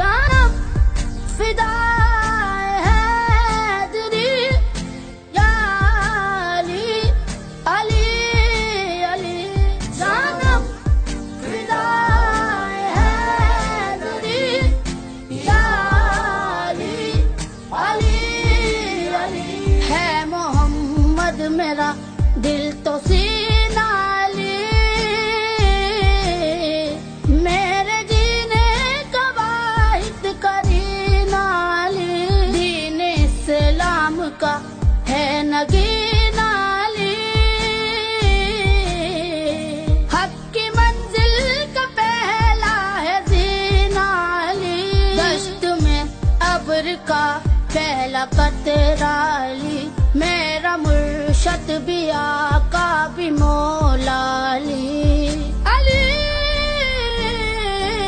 जानम फिदा है दिली या अली अली अली जानम फिदा है दिली या अली अली अली है मोहम्मद मेरा दिल तो सीना अली मेरे जीने का वाहिद करीना अली दीन इस्लाम का है नगीना अली हक की मंजिल का पहला है जीना अली दश्त में अब्र का पहला कतरा अली मेरा मुर्शद भी आका भी मो